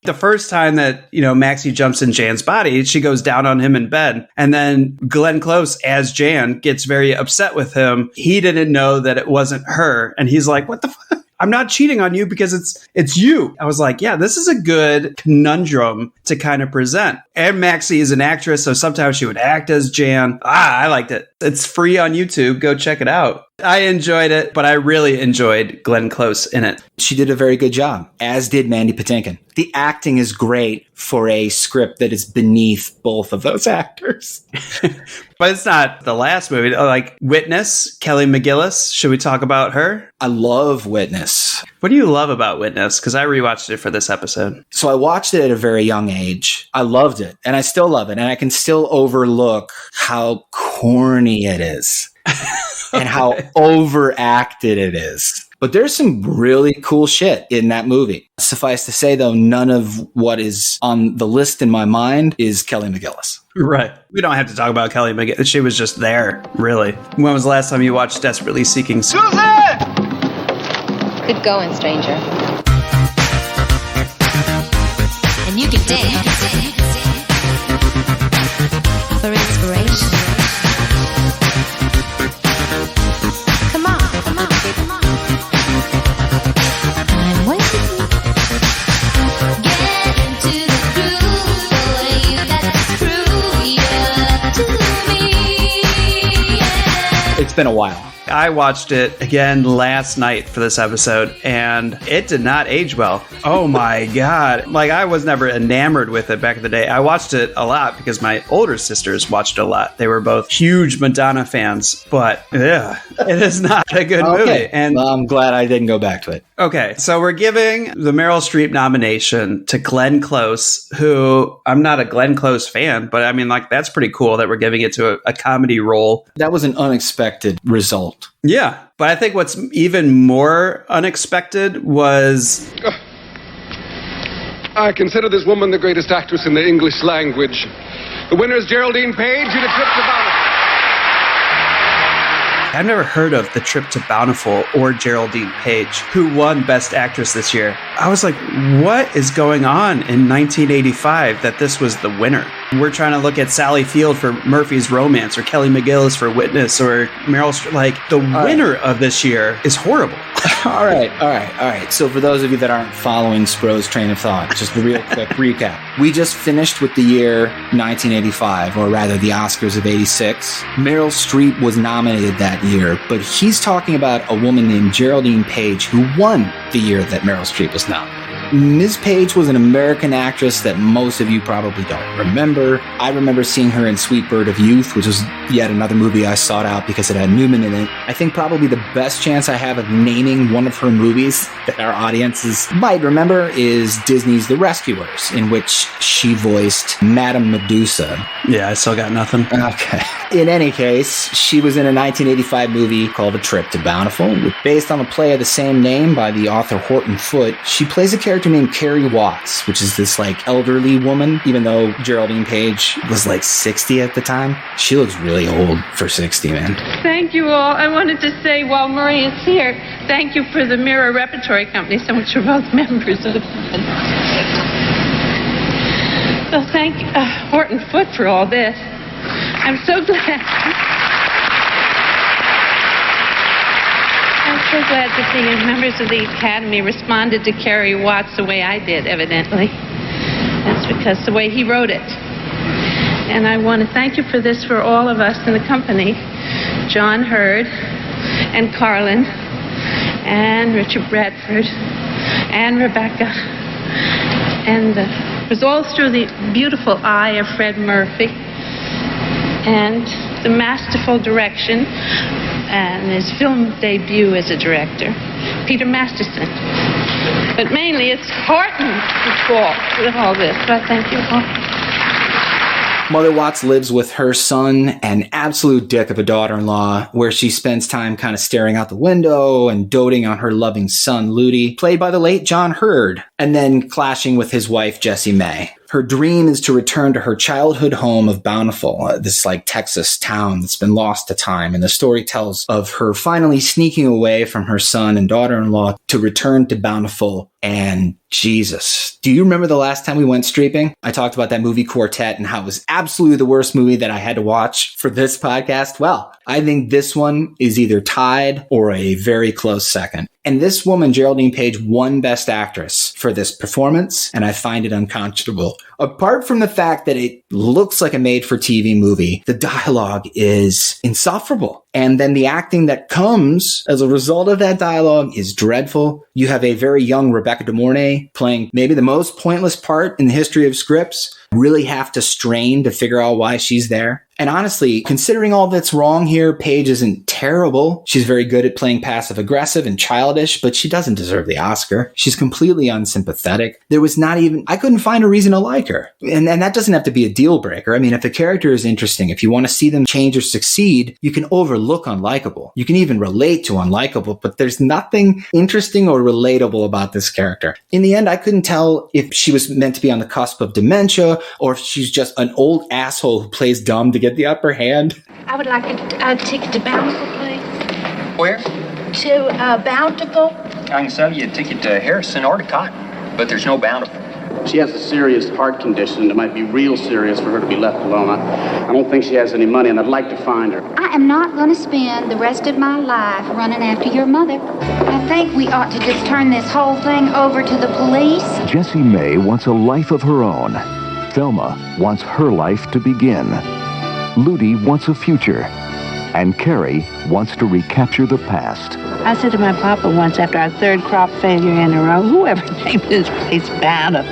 The first time that, Maxie jumps in Jan's body, she goes down on him in bed. And then Glenn Close, as Jan, gets very upset with him. He didn't know that it wasn't her. And he's like, what the fuck? I'm not cheating on you because it's you. I was like, yeah, this is a good conundrum to kind of present. And Maxie is an actress, so sometimes she would act as Jan. I liked it. It's free on YouTube. Go check it out. I enjoyed it, but I really enjoyed Glenn Close in it. She did a very good job, as did Mandy Patinkin. The acting is great for a script that is beneath both of those actors. But it's not the last movie. Like Witness, Kelly McGillis. Should we talk about her? I love Witness. What do you love about Witness? Because I rewatched it for this episode. So I watched it at a very young age. I loved it, and I still love it, and I can still overlook how corny it is and how overacted it is. But there's some really cool shit in that movie. Suffice to say, though, none of what is on the list in my mind is Kelly McGillis. Right. We don't have to talk about Kelly McGillis. She was just there, really. When was the last time you watched Desperately Seeking Susan? Good going, stranger. And you can dance for inspiration. Come on, come on, come on. I'm waiting. Get into the groove, boy, you got to prove you're to me. Yeah. It's been a while. I watched it again last night for this episode, and it did not age well. Oh my God. Like, I was never enamored with it back in the day. I watched it a lot because my older sisters watched it a lot. They were both huge Madonna fans, but yeah, it is not a good movie. And well, I'm glad I didn't go back to it. Okay, so we're giving the Meryl Streep nomination to Glenn Close, who I'm not a Glenn Close fan, but I mean, like, that's pretty cool that we're giving it to a comedy role. That was an unexpected result. Yeah, but I think what's even more unexpected was... I consider this woman the greatest actress in the English language. The winner is Geraldine Page in A Trip to Bountiful. I've never heard of The Trip to Bountiful or Geraldine Page, who won Best Actress this year. I was like, what is going on in 1985 that this was the winner? We're trying to look at Sally Field for Murphy's Romance, or Kelly McGillis for Witness, or Meryl Streep. Like, the winner of this year is horrible. All right. So for those of you that aren't following Spro's train of thought, just a real quick recap. We just finished with the year 1985, or rather the Oscars of 86. Meryl Streep was nominated that year, but he's talking about a woman named Geraldine Page who won the year that Meryl Streep was nominated. Ms. Page was an American actress that most of you probably don't remember. I remember seeing her in Sweet Bird of Youth, which was yet another movie I sought out because it had Newman in it. I think probably the best chance I have of naming one of her movies that our audiences might remember is Disney's The Rescuers, in which she voiced Madame Medusa. Yeah, I still got nothing. Okay. In any case, she was in a 1985 movie called A Trip to Bountiful, based on a play of the same name by the author Horton Foote. She plays a character named Carrie Watts, which is this like elderly woman, even though Geraldine Page was like 60 at the time. She looks really old for 60, man. Thank you all. I wanted to say, while Marie is here, thank you for the Mirror Repertory Company, so much for both members of the company. So thank Horton Foote for all this. I'm so glad. I'm so glad to see members of the Academy responded to Carrie Watts the way I did, evidently. That's because the way he wrote it. And I want to thank you for this for all of us in the company. John Hurd and Carlin and Richard Bradford and Rebecca. And it was all through the beautiful eye of Fred Murphy and the masterful direction and his film debut as a director, Peter Masterson. But mainly it's Horton's fault with all this, so I thank you all. Mother Watts lives with her son, an absolute dick of a daughter-in-law, where she spends time kind of staring out the window and doting on her loving son, Ludi, played by the late John Hurd, and then clashing with his wife, Jessie May. Her dream is to return to her childhood home of Bountiful, this like Texas town that's been lost to time. And the story tells of her finally sneaking away from her son and daughter-in-law to return to Bountiful. And Jesus, do you remember the last time we went streeping? I talked about that movie Quartet and how it was absolutely the worst movie that I had to watch for this podcast. Well, I think this one is either tied or a very close second. And this woman, Geraldine Page, won Best Actress for this performance, and I find it unconscionable Apart from the fact that it looks like a made-for-TV movie, the dialogue is insufferable. And then the acting that comes as a result of that dialogue is dreadful. You have a very young Rebecca De Mornay playing maybe the most pointless part in the history of scripts. Really have to strain to figure out why she's there. And honestly, considering all that's wrong here, Paige isn't terrible. She's very good at playing passive-aggressive and childish, but she doesn't deserve the Oscar. She's completely unsympathetic. There was not even, I couldn't find a reason to like her. And that doesn't have to be a deal breaker. I mean, if the character is interesting, if you want to see them change or succeed, you can overlook unlikable. You can even relate to unlikable, but there's nothing interesting or relatable about this character. In the end, I couldn't tell if she was meant to be on the cusp of dementia or if she's just an old asshole who plays dumb to get the upper hand. I would like a ticket to Bountiful, please. Where? To Bountiful. I can sell you a ticket to Harrison or to Cotton, but there's no Bountiful. She has a serious heart condition that might be real serious for her to be left alone. I don't think she has any money, and I'd like to find her. I am not going to spend the rest of my life running after your mother. I think we ought to just turn this whole thing over to the police. Jessie May wants a life of her own. Thelma wants her life to begin. Ludi wants a future. And Carrie wants to recapture the past. I said to my papa once after our third crop failure in a row, whoever named this place Bountiful,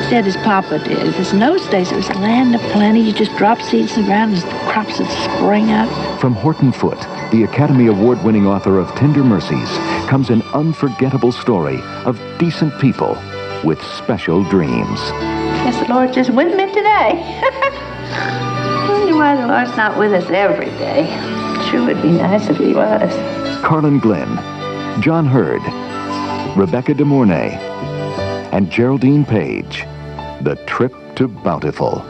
said his papa did. He says, in those days it was a land of plenty. You just drop seeds in the ground and the crops would spring up. From Horton Foote, the Academy Award-winning author of Tender Mercies, comes an unforgettable story of decent people with special dreams. Guess the Lord just with me today. I wonder why the Lord's not with us every day. Sure would be nice if he was. Carlin Glynn, John Hurd, Rebecca De Mornay, and Geraldine Page. The Trip to Bountiful.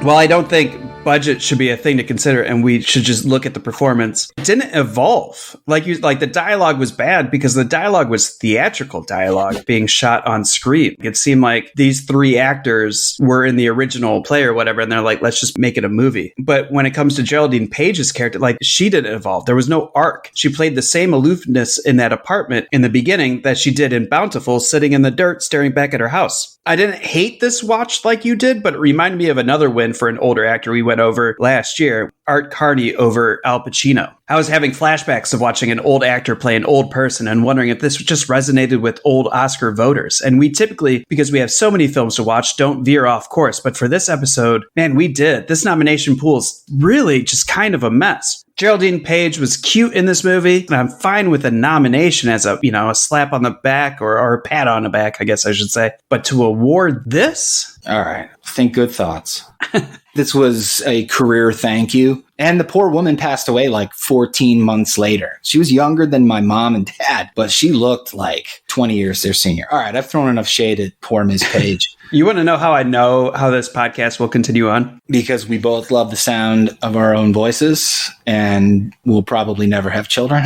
Well, I don't think budget should be a thing to consider, and we should just look at the performance. It didn't evolve. Like the dialogue was bad because the dialogue was theatrical dialogue being shot on screen. It seemed like these three actors were in the original play or whatever, and they're like, let's just make it a movie. But when it comes to Geraldine Page's character, like, she didn't evolve. There was no arc. She played the same aloofness in that apartment in the beginning that she did in Bountiful, sitting in the dirt, staring back at her house. I didn't hate this watch like you did, but it reminded me of another win for an older actor we went over last year, Art Carney over Al Pacino. I was having flashbacks of watching an old actor play an old person and wondering if this just resonated with old Oscar voters. And we typically, because we have so many films to watch, don't veer off course. But for this episode, man, we did. This nomination pool is really just kind of a mess. Geraldine Page was cute in this movie, and I'm fine with a nomination as a slap on the back or a pat on the back, I guess I should say. But to award this? All right. Think good thoughts. This was a career thank you. And the poor woman passed away like 14 months later. She was younger than my mom and dad, but she looked like 20 years their senior. All right, I've thrown enough shade at poor Ms. Page. You want to know how I know how this podcast will continue on? Because we both love the sound of our own voices, and we'll probably never have children.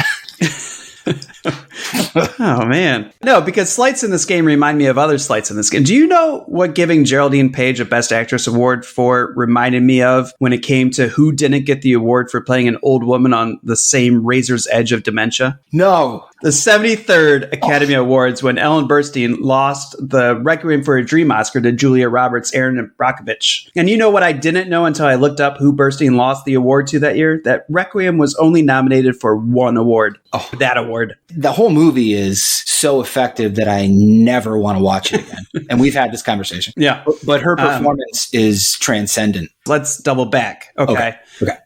Oh, man. No, because slights in this game remind me of other slights in this game. Do you know what giving Geraldine Page a Best Actress award for reminded me of when it came to who didn't get the award for playing an old woman on the same razor's edge of dementia? No. The 73rd Academy Awards, when Ellen Burstyn lost the Requiem for a Dream Oscar to Julia Roberts, Erin Brockovich. And you know what I didn't know until I looked up who Burstyn lost the award to that year? That Requiem was only nominated for one award. Oh, that award. The whole movie is so effective that I never want to watch it again. And we've had this conversation. Yeah. But her performance is transcendent. Let's double back. Okay.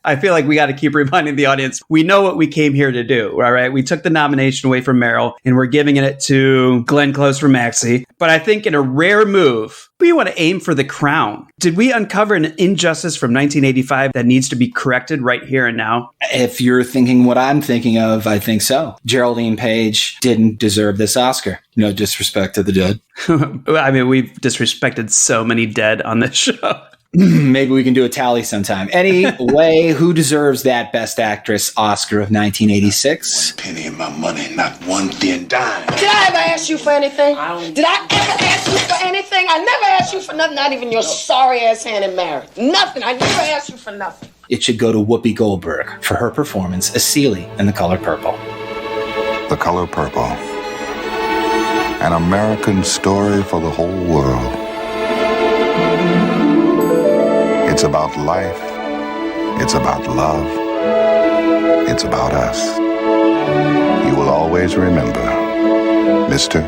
I feel like we got to keep reminding the audience, we know what we came here to do, all right? We took the nomination away from Meryl, and we're giving it to Glenn Close for Maxie. But I think in a rare move, we want to aim for the crown. Did we uncover an injustice from 1985 that needs to be corrected right here and now? If you're thinking what I'm thinking of, I think so. Geraldine Page didn't deserve this Oscar. No disrespect to the dead. I mean, we've disrespected so many dead on this show. Maybe we can do a tally sometime. Anyway, who deserves that Best Actress Oscar of 1986? Penny of my money, not one thin dime. Did I ever ask you for anything? Did I ever ask you for anything? I never asked you for nothing, not even your sorry-ass hand in marriage. Nothing. I never asked you for nothing. It should go to Whoopi Goldberg for her performance as Celie in The Color Purple. The Color Purple. An American story for the whole world. It's about life. It's about love. It's about us. You will always remember, Mr.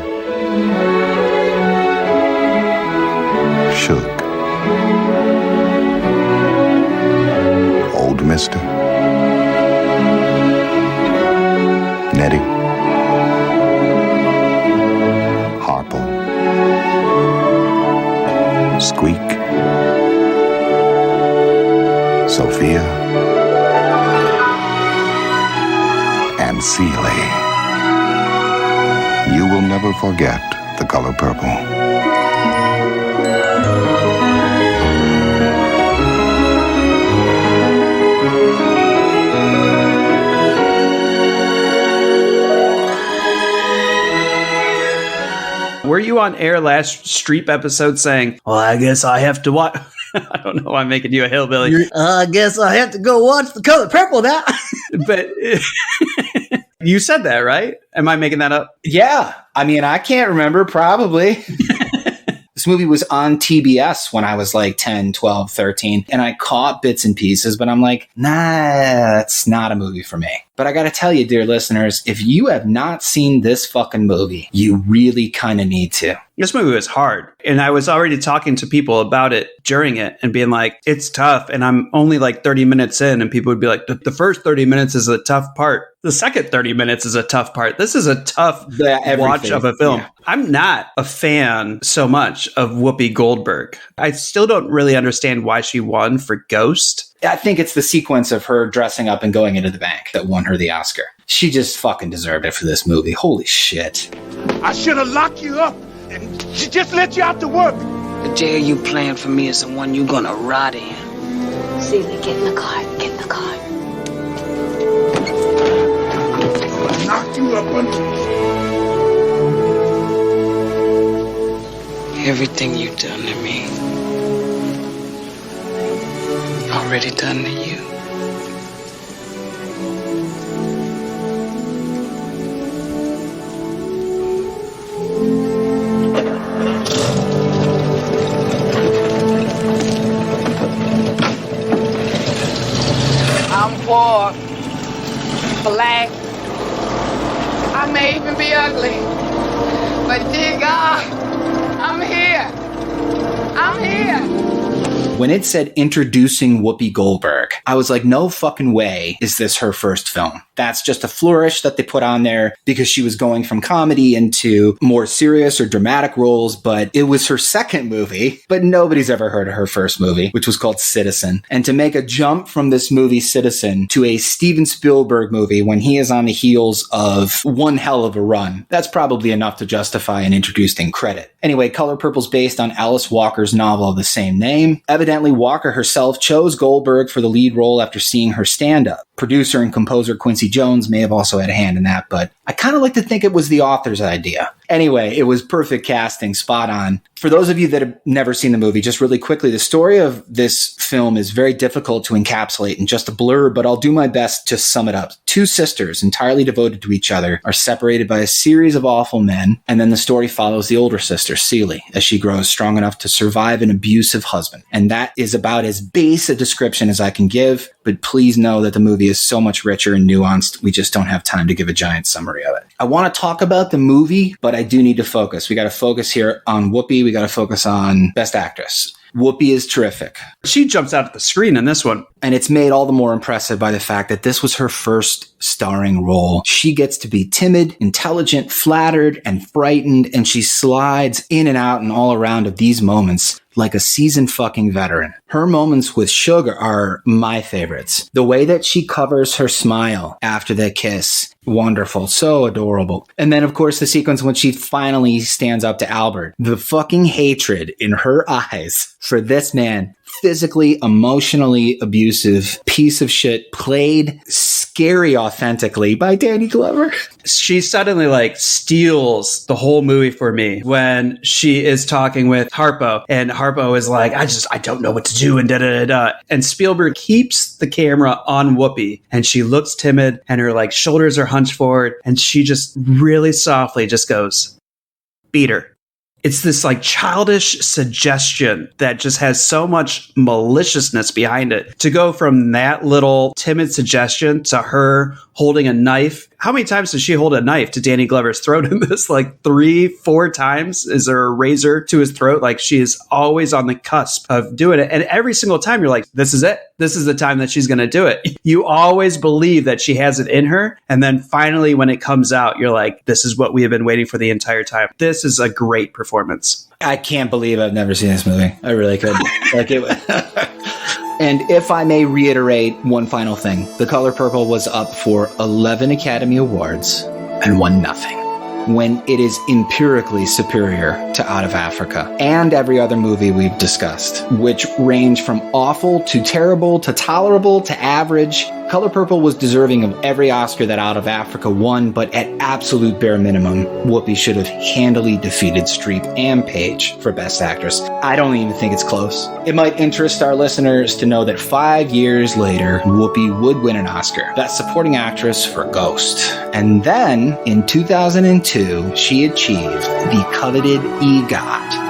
Shook. Old Mr. Nettie. Harpo. Squeak. Sophia. And Seeley. You will never forget The Color Purple. Were you on air last Streep episode saying, well, I guess I have to watch... I don't know why I'm making you a hillbilly. I guess I have to go watch The Color Purple now. But you said that, right? Am I making that up? Yeah. I mean, I can't remember, probably. This movie was on TBS when I was like 10, 12, 13, and I caught bits and pieces, but I'm like, nah, that's not a movie for me. But I gotta tell you, dear listeners, if you have not seen this fucking movie, you really kind of need to. This movie was hard. And I was already talking to people about it during it and being like, it's tough. And I'm only like 30 minutes in. And people would be like, the first 30 minutes is a tough part. The second 30 minutes is a tough part. This is a tough watch of a film. Yeah. I'm not a fan so much of Whoopi Goldberg. I still don't really understand why she won for Ghost. I think it's the sequence of her dressing up and going into the bank that won her the Oscar. She just fucking deserved it for this movie. Holy shit. I should have locked you up and just let you out to work. The jail you planned for me is the one you're gonna rot in. Celia, get in the car. Get in the car. I knocked you up on... Everything you've done to me, already done to you. I'm poor, black, I may even be ugly, but dear God, I'm here. I'm here. When it said introducing Whoopi Goldberg, I was like, no fucking way is this her first film. That's just a flourish that they put on there because she was going from comedy into more serious or dramatic roles, but it was her second movie, but nobody's ever heard of her first movie, which was called Citizen. And to make a jump from this movie Citizen to a Steven Spielberg movie when he is on the heels of one hell of a run, that's probably enough to justify an introducing credit. Anyway, Color Purple's based on Alice Walker's novel of the same name. Evidently, Walker herself chose Goldberg for the lead role after seeing her stand-up. Producer and composer Quincy Jones may have also had a hand in that, but I kind of like to think it was the author's idea. Anyway, it was perfect casting, spot on. For those of you that have never seen the movie, just really quickly, the story of this film is very difficult to encapsulate in just a blur, but I'll do my best to sum it up. Two sisters, entirely devoted to each other, are separated by a series of awful men, and then the story follows the older sister, Celie, as she grows strong enough to survive an abusive husband. And that is about as base a description as I can give, but please know that the movie is so much richer and nuanced, we just don't have time to give a giant summary of it. I want to talk about the movie, but I do need to focus. We got to focus here on Whoopi. We got to focus on Best Actress. Whoopi is terrific. She jumps out at the screen in this one. And it's made all the more impressive by the fact that this was her first starring role. She gets to be timid, intelligent, flattered, and frightened, and she slides in and out and all around of these moments like a seasoned fucking veteran. Her moments with Sugar are my favorites. The way that she covers her smile after the kiss, wonderful, so adorable. And then, of course, the sequence when she finally stands up to Albert. The fucking hatred in her eyes for this man, physically, emotionally abusive piece of shit, played scary authentically by Danny Glover. She suddenly like steals the whole movie for me when she is talking with Harpo, and Harpo is like, I don't know what to do, and da-da-da-da. And Spielberg keeps the camera on Whoopi, and she looks timid, and her like shoulders are hunched forward, and she just really softly just goes, beat her. It's this like childish suggestion that just has so much maliciousness behind it. To go from that little timid suggestion to her holding a knife. How many times does she hold a knife to Danny Glover's throat in this? Like 3-4 times? Is there a razor to his throat? Like she is always on the cusp of doing it. And every single time you're like, this is it. This is the time that she's going to do it. You always believe that she has it in her. And then finally, when it comes out, you're like, this is what we have been waiting for the entire time. This is a great performance. I can't believe I've never seen this movie. I really could. Like it. And if I may reiterate one final thing, The Color Purple was up for 11 Academy Awards and won nothing, when it is empirically superior to Out of Africa and every other movie we've discussed, which range from awful to terrible to tolerable to average. Color Purple was deserving of every Oscar that Out of Africa won, but at absolute bare minimum, Whoopi should have handily defeated Streep and Page for Best Actress. I don't even think it's close. It might interest our listeners to know that 5 years later, Whoopi would win an Oscar, Best Supporting Actress for Ghost. And then, in 2002, she achieved the coveted EGOT.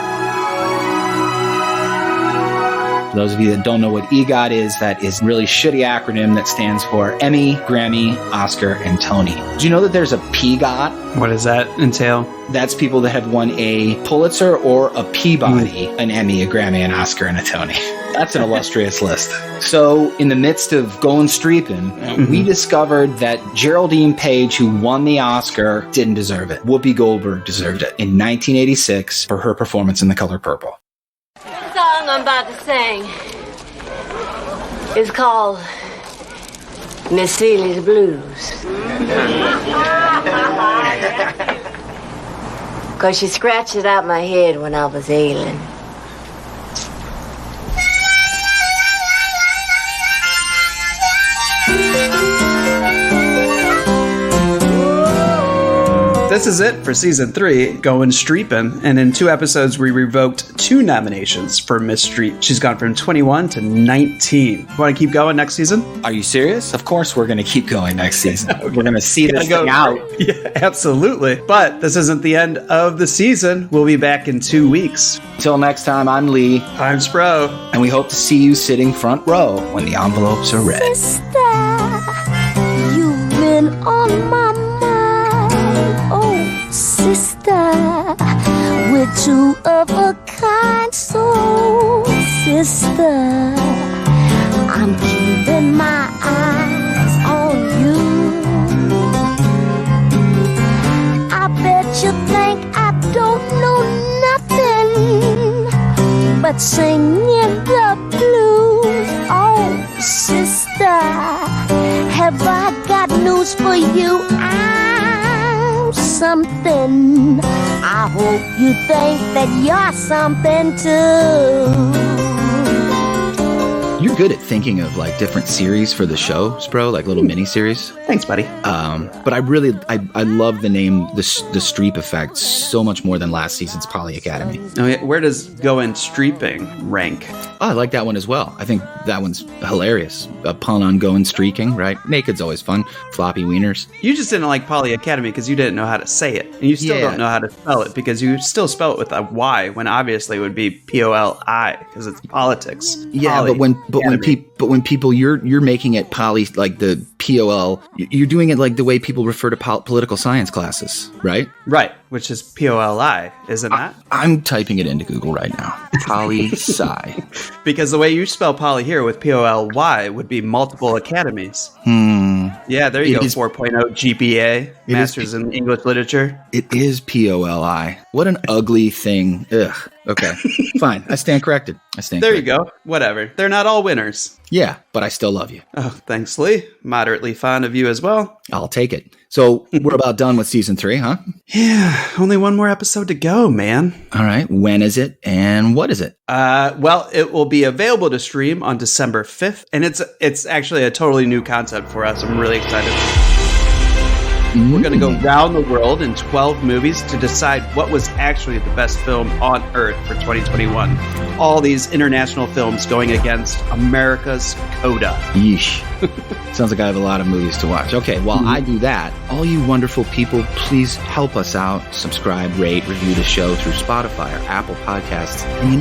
For those of you that don't know what EGOT is, that is a really shitty acronym that stands for Emmy, Grammy, Oscar, and Tony. Do you know that there's a PGOT? What does that entail? That's people that have won a Pulitzer or a Peabody, an Emmy, a Grammy, an Oscar, and a Tony. That's an illustrious list. So in the midst of going streeping, we discovered that Geraldine Page, who won the Oscar, didn't deserve it. Whoopi Goldberg deserved it in 1986 for her performance in The Color Purple. The song I'm about to sing is called Miss Celia's Blues. Because she scratched it out my head when I was ailing. This is it for season 3, Going Streepin', and in 2 episodes we revoked 2 nominations for Miss Streep. She's gone from 21 to 19. Want to keep going next season? Are you serious? Of course we're going to keep going next season. Okay. We're going to see this thing out. Yeah, absolutely. But this isn't the end of the season. We'll be back in 2 weeks. Until next time, I'm Lee. I'm Spro. And we hope to see you sitting front row when the envelopes are read. Sister, you've been on my mind. Oh, sister, we're 2 of a kind. So, sister, I'm keeping my eyes on you. I bet you think I don't know nothing but singing the blues. Oh, sister, have I got news for you? I'm something. I hope you think that you're something too. You're good at thinking of like different series for the show, Spro, like little mini series. Thanks, buddy. But I love the name, the Streep Effect, so much more than last season's Polly Academy. Oh, yeah. Where does Going Streeping rank? Oh, I like that one as well. I think that one's hilarious. A pun on going streaking, right? Naked's always fun. Floppy wieners. You just didn't like Polly Academy because you didn't know how to say it. And you still don't know how to spell it because you still spell it with a Y when obviously it would be P-O-L-I because it's politics. Yeah, Polly but when people you're making it poly, like the POL, you're doing it like the way people refer to political science classes, right? Right, which is POLI, isn't that? I'm typing it into Google right now. Poli-sci. Because the way you spell poly here with POLY would be multiple academies. Yeah, there you go. 4.0 GPA, Masters in English Literature. It is POLI. What an ugly thing. Ugh. Okay, fine. I stand corrected. There you go. Whatever. They're not all winners. Yeah, but I still love you. Oh, thanks, Lee. Moderately fond of you as well. I'll take it. So we're about done with season 3, huh? Yeah, only one more episode to go, man. All right. When is it and what is it? Well, it will be available to stream on December 5th, and it's actually a totally new concept for us. I'm really excited. We're going to go round the world in 12 movies to decide what was actually the best film on Earth for 2021. All these international films going against America's coda. Yeesh. Sounds like I have a lot of movies to watch. Okay, while I do that, all you wonderful people, please help us out. Subscribe, rate, review the show through Spotify or Apple Podcasts. And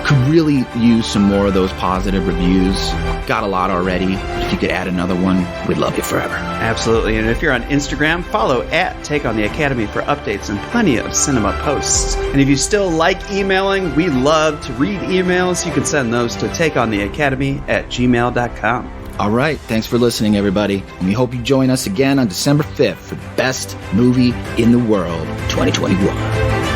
could really use some more of those positive reviews. Got a lot already. If you could add another one, we'd love you forever. Absolutely. And if you're on Instagram, follow @Take on the Academy for updates and plenty of cinema posts. And if you still like emailing, we love to read emails. You can send those to takeontheacademy@gmail.com. All right. Thanks for listening, everybody. And we hope you join us again on December 5th for the best movie in the world, 2021.